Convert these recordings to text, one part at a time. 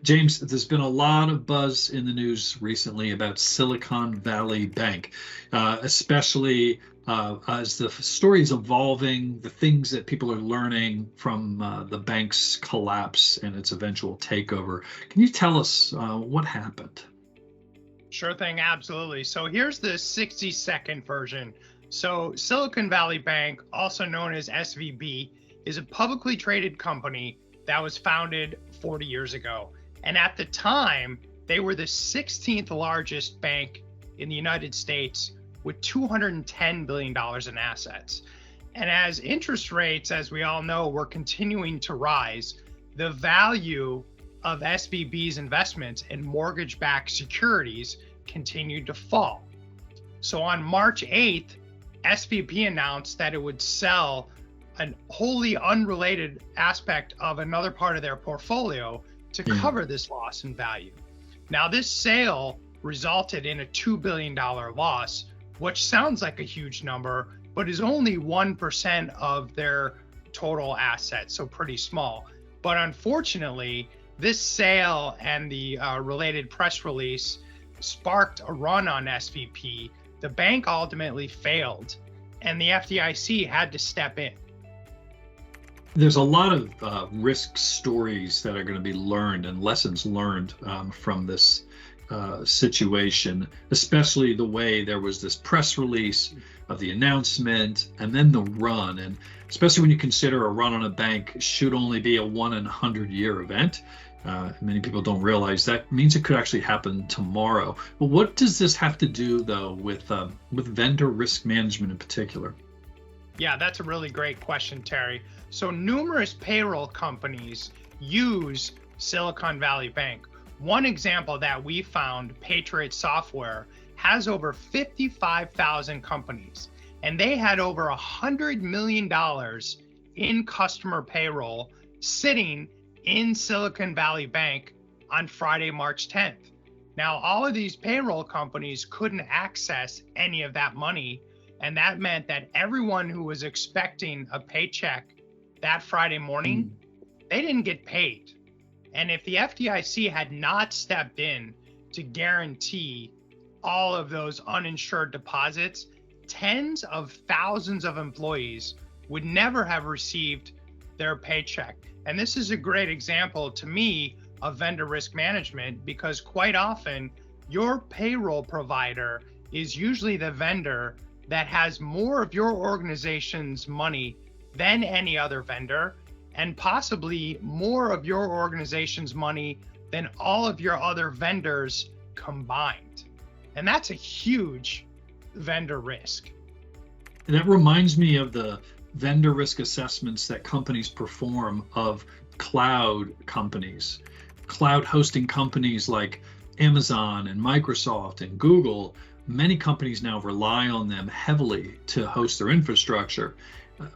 James, there's been a lot of buzz in the news recently about Silicon Valley Bank, especially as the story is evolving, the things that people are learning from the bank's collapse and its eventual takeover. Can you tell us what happened? Sure thing, absolutely. So here's the 60-second version. So Silicon Valley Bank, also known as SVB, is a publicly traded company that was founded 40 years ago. And at the time, they were the 16th largest bank in the United States with $210 billion in assets. And as interest rates, as we all know, were continuing to rise, the value of SVB's investments in mortgage-backed securities continued to fall. So on March 8th, SVB announced that it would sell a wholly unrelated aspect of another part of their portfolio to cover this loss in value. Now, this sale resulted in a $2 billion loss, which sounds like a huge number, but is only 1% of their total assets, so pretty small. But unfortunately, this sale and the related press release sparked a run on SVB. The bank ultimately failed, and the FDIC had to step in. There's a lot of risk stories that are going to be learned and lessons learned from this situation, especially the way there was this press release of the announcement and then the run. And especially when you consider a run on a bank should only be a 1 in 100-year event. Many people don't realize that means it could actually happen tomorrow. But what does this have to do, though, with vendor risk management in particular? Yeah, that's a really great question, Terry. So numerous payroll companies use Silicon Valley Bank. One example that we found, Patriot Software, has over 55,000 companies, and they had over $100 million in customer payroll sitting in Silicon Valley Bank on Friday, March 10th. Now, all of these payroll companies couldn't access any of that money, and that meant that everyone who was expecting a paycheck that Friday morning, they didn't get paid. And if the FDIC had not stepped in to guarantee all of those uninsured deposits, tens of thousands of employees would never have received their paycheck. And this is a great example to me of vendor risk management, because quite often your payroll provider is usually the vendor that has more of your organization's money than any other vendor, and possibly more of your organization's money than all of your other vendors combined. And that's a huge vendor risk. And that reminds me of the vendor risk assessments that companies perform of cloud companies, cloud hosting companies like Amazon and Microsoft and Google. Many companies now rely on them heavily to host their infrastructure,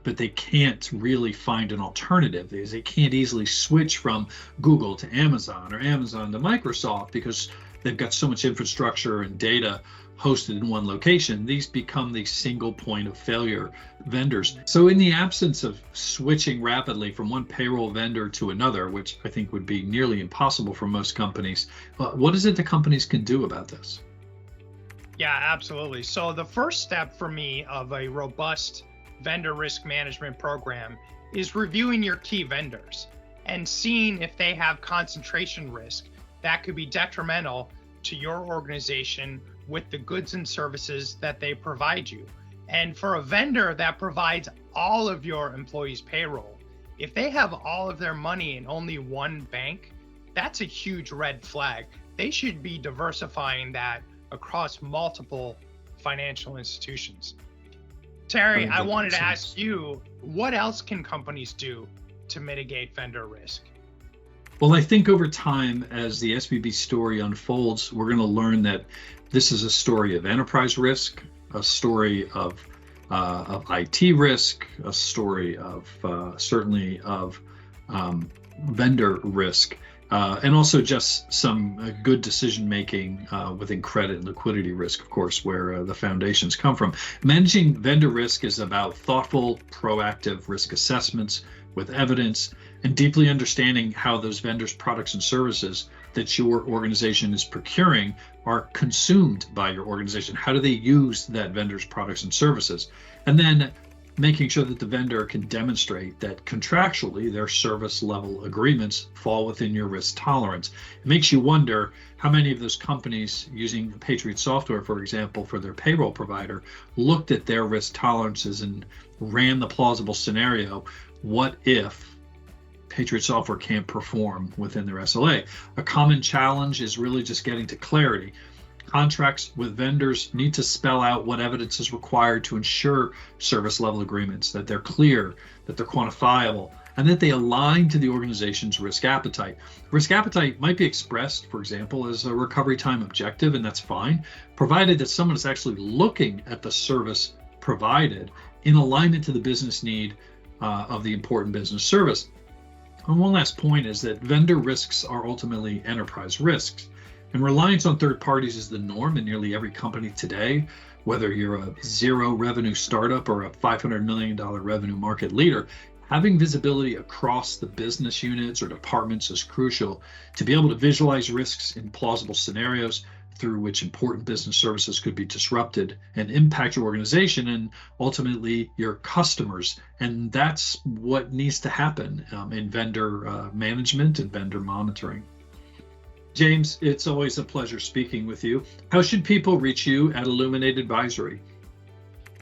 but they can't really find an alternative. They can't easily switch from Google to Amazon or Amazon to Microsoft because they've got so much infrastructure and data hosted in one location. These become the single point of failure vendors. So in the absence of switching rapidly from one payroll vendor to another, which I think would be nearly impossible for most companies, what is it that companies can do about this? Yeah, absolutely. So the first step for me of a robust vendor risk management program is reviewing your key vendors and seeing if they have concentration risk that could be detrimental to your organization with the goods and services that they provide you. And for a vendor that provides all of your employees' payroll, if they have all of their money in only one bank, that's a huge red flag. They should be diversifying that across multiple financial institutions. Terry, I wanted to ask you, what else can companies do to mitigate vendor risk? Well, I think over time, as the SVB story unfolds, we're going to learn that this is a story of enterprise risk, a story of IT risk, a story of certainly of vendor risk, and also just some good decision making within credit and liquidity risk, of course, where the foundations come from. Managing vendor risk is about thoughtful, proactive risk assessments with evidence and deeply understanding how those vendors' products and services that your organization is procuring are consumed by your organization? How do they use that vendor's products and services? And then making sure that the vendor can demonstrate that contractually their service level agreements fall within your risk tolerance. It makes you wonder how many of those companies using Patriot software, for example, for their payroll provider, looked at their risk tolerances and ran the plausible scenario. What if Patriot software can't perform within their SLA? A common challenge is really just getting to clarity. Contracts with vendors need to spell out what evidence is required to ensure service level agreements, that they're clear, that they're quantifiable, and that they align to the organization's risk appetite. Risk appetite might be expressed, for example, as a recovery time objective, and that's fine, provided that someone is actually looking at the service provided in alignment to the business need of the important business service. And one last point is that vendor risks are ultimately enterprise risks. And reliance on third parties is the norm in nearly every company today, whether you're a zero revenue startup or a $500 million revenue market leader. Having visibility across the business units or departments is crucial to be able to visualize risks in plausible scenarios through which important business services could be disrupted and impact your organization and ultimately your customers. And that's what needs to happen in vendor management and vendor monitoring. James, it's always a pleasure speaking with you. How should people reach you at Illuminate Advisory?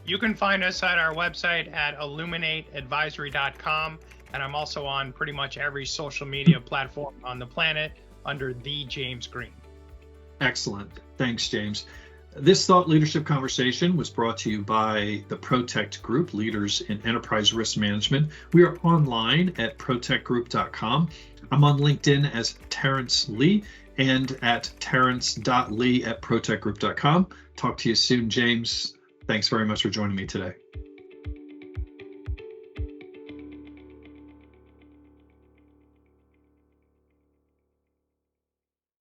You can find us at our website at illuminateadvisory.com, and I'm also on pretty much every social media platform on the planet under The James Green. Excellent. Thanks, James. This thought leadership conversation was brought to you by the Protect Group, leaders in enterprise risk management. We are online at protectgroup.com. I'm on LinkedIn as Terrence Lee and at terrence.lee@protectgroup.com. Talk to you soon, James. Thanks very much for joining me today.